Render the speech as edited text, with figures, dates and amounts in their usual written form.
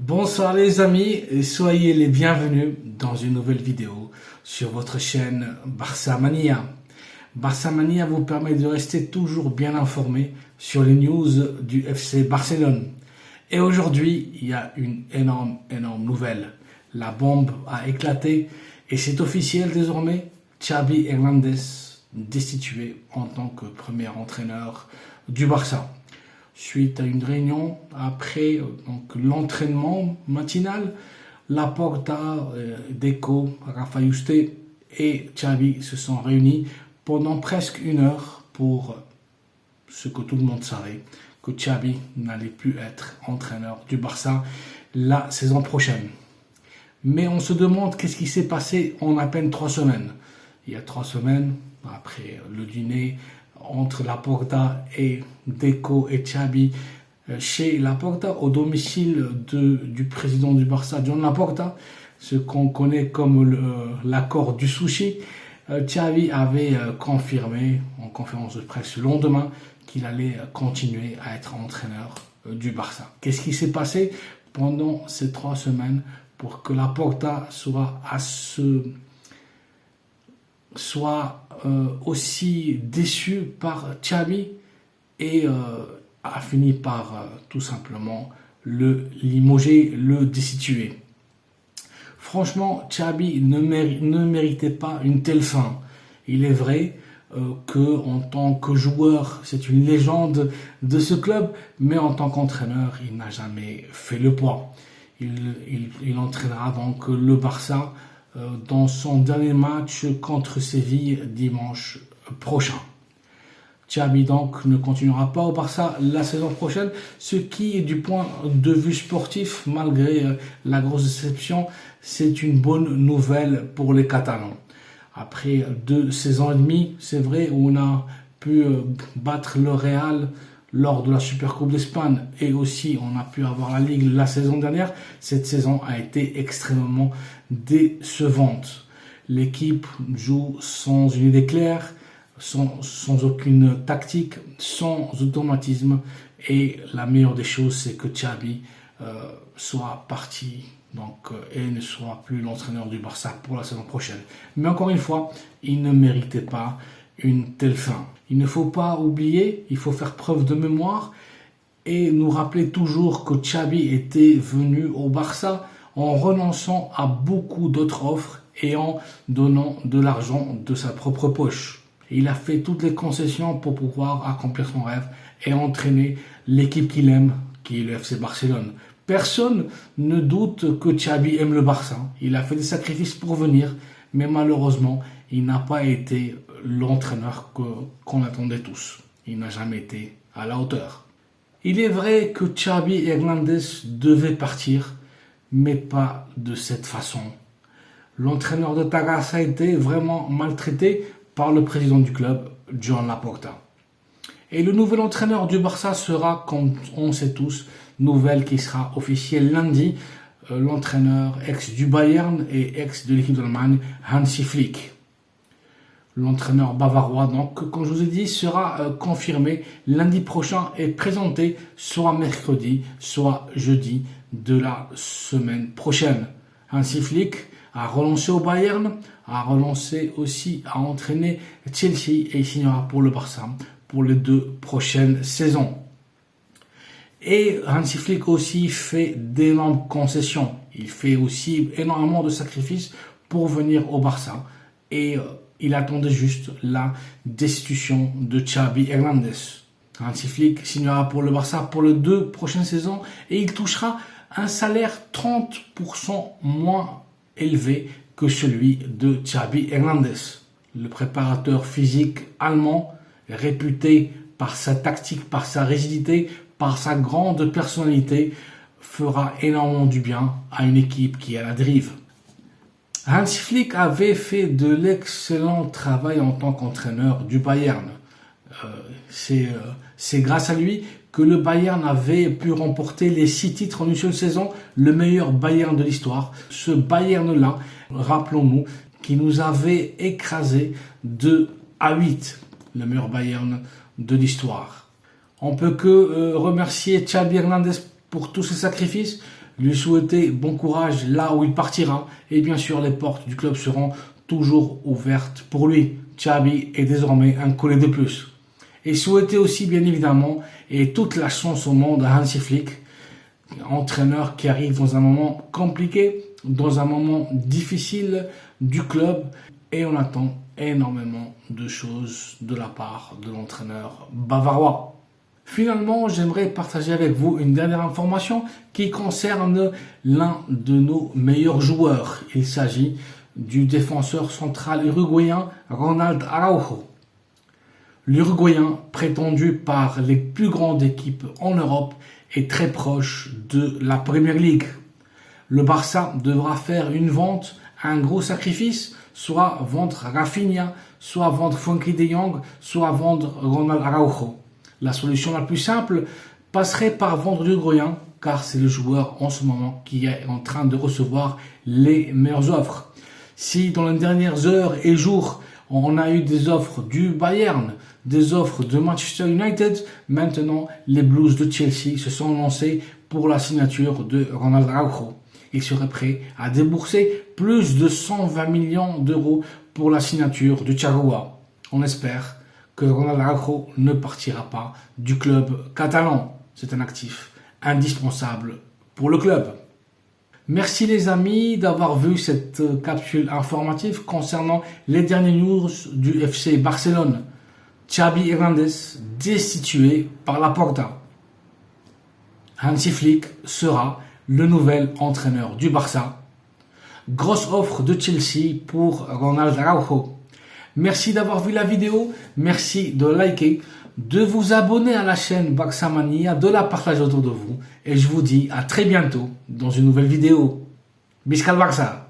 Bonsoir les amis et soyez les bienvenus dans une nouvelle vidéo sur votre chaîne Barça Mania. Barça Mania vous permet de rester toujours bien informé sur les news du FC Barcelone. Et aujourd'hui, il y a une énorme nouvelle. La bombe a éclaté et c'est officiel désormais, Xavi Hernandez destitué en tant que premier entraîneur du Barça. Suite à une réunion après l'entraînement matinal, Laporta, Deco, Rafa Juste et Xavi se sont réunis pendant presque une heure pour ce que tout le monde savait, que Xavi n'allait plus être entraîneur du Barça la saison prochaine. Mais on se demande qu'est-ce qui s'est passé en à peine 3 semaines. Il y a 3 semaines, après le dîner entre Laporta et Deco et Xavi chez Laporta, au domicile du président du Barça, John Laporta, ce qu'on connaît comme l'accord du sushi. Xavi avait confirmé en conférence de presse le lendemain qu'il allait continuer à être entraîneur du Barça. Qu'est-ce qui s'est passé pendant ces 3 semaines pour que Laporta soit aussi déçu par Xavi et a fini par tout simplement le limoger, le destituer. Franchement, Xavi ne méritait pas une telle fin. Il est vrai que en tant que joueur, c'est une légende de ce club, mais en tant qu'entraîneur, il n'a jamais fait le poids. Il entraînera donc le Barça dans son dernier match contre Séville dimanche prochain. Xavi donc ne continuera pas au Barça la saison prochaine, ce qui, du point de vue sportif, malgré la grosse déception, c'est une bonne nouvelle pour les Catalans. Après 2 saisons et demie, c'est vrai, où on a pu battre le Real lors de la Supercoupe d'Espagne et aussi on a pu avoir la Ligue la saison dernière, cette saison a été extrêmement décevante. L'équipe joue sans une idée claire, sans aucune tactique, sans automatisme, et la meilleure des choses c'est que Xavi soit parti et ne soit plus l'entraîneur du Barça pour la saison prochaine. Mais encore une fois, il ne méritait pas une telle fin. Il ne faut pas oublier, il faut faire preuve de mémoire et nous rappeler toujours que Xavi était venu au Barça en renonçant à beaucoup d'autres offres et en donnant de l'argent de sa propre poche. Il a fait toutes les concessions pour pouvoir accomplir son rêve et entraîner l'équipe qu'il aime, qui est le FC Barcelone. Personne ne doute que Xavi aime le Barça. Il a fait des sacrifices pour venir, mais malheureusement, il n'a pas été l'entraîneur qu'on attendait tous. Il n'a jamais été à la hauteur. Il est vrai que Xavi Hernandez devait partir, mais pas de cette façon. L'entraîneur de Tarrasa a été vraiment maltraité par le président du club, John Laporta. Et le nouvel entraîneur du Barça sera, comme on sait tous, nouvelle qui sera officielle lundi, l'entraîneur ex du Bayern et ex de l'équipe d'Allemagne, Hansi Flick. L'entraîneur bavarois, donc, comme je vous ai dit, sera confirmé lundi prochain et présenté soit mercredi, soit jeudi de la semaine prochaine. Hansi Flick a relancé au Bayern, a relancé aussi à entraîner Chelsea et il signera pour le Barça pour les 2 prochaines saisons. Et Hansi Flick aussi fait d'énormes concessions. Il fait aussi énormément de sacrifices pour venir au Barça. Et il attendait juste la destitution de Xavi Hernandez. Hansi Flick signera pour le Barça pour les 2 prochaines saisons et il touchera un salaire 30% moins élevé que celui de Xavi Hernandez. Le préparateur physique allemand, réputé par sa tactique, par sa rigidité, par sa grande personnalité, fera énormément du bien à une équipe qui est à la dérive. Hansi Flick avait fait de l'excellent travail en tant qu'entraîneur du Bayern. C'est grâce à lui que le Bayern avait pu remporter les 6 titres en une seule saison, le meilleur Bayern de l'histoire. Ce Bayern-là, rappelons-nous, qui nous avait écrasé 2-8, le meilleur Bayern de l'histoire. On peut que remercier Xavi Hernandez pour tous ses sacrifices, lui souhaiter bon courage là où il partira. Et bien sûr, les portes du club seront toujours ouvertes pour lui. Xabi est désormais un collègue de plus. Et souhaiter aussi, bien évidemment, et toute la chance au monde à Hansi Flick, entraîneur qui arrive dans un moment compliqué, dans un moment difficile du club, et on attend énormément de choses de la part de l'entraîneur bavarois. Finalement, j'aimerais partager avec vous une dernière information qui concerne l'un de nos meilleurs joueurs. Il s'agit du défenseur central uruguayen Ronald Araujo. L'Uruguayen, prétendu par les plus grandes équipes en Europe, est très proche de la Premier League. Le Barça devra faire une vente, un gros sacrifice, soit vendre Rafinha, soit vendre Frenkie de Jong, soit vendre Ronald Araujo. La solution la plus simple passerait par vendre l'Uruguayen, car c'est le joueur en ce moment qui est en train de recevoir les meilleures offres. Si dans les dernières heures et jours, on a eu des offres du Bayern, des offres de Manchester United, maintenant les Blues de Chelsea se sont lancés pour la signature de Ronald Araujo. Il serait prêt à débourser plus de 120 millions d'euros pour la signature de Charrua. On espère que Ronald Araujo ne partira pas du club catalan. C'est un actif indispensable pour le club. Merci les amis d'avoir vu cette capsule informative concernant les dernières news du FC Barcelone. Xabi Hernandez destitué par Laporta. Hansi Flick sera le nouvel entraîneur du Barça. Grosse offre de Chelsea pour Ronald Araujo. Merci d'avoir vu la vidéo, merci de liker, de vous abonner à la chaîne Barça Mania, de la partager autour de vous. Et je vous dis à très bientôt dans une nouvelle vidéo. Visca el Barça!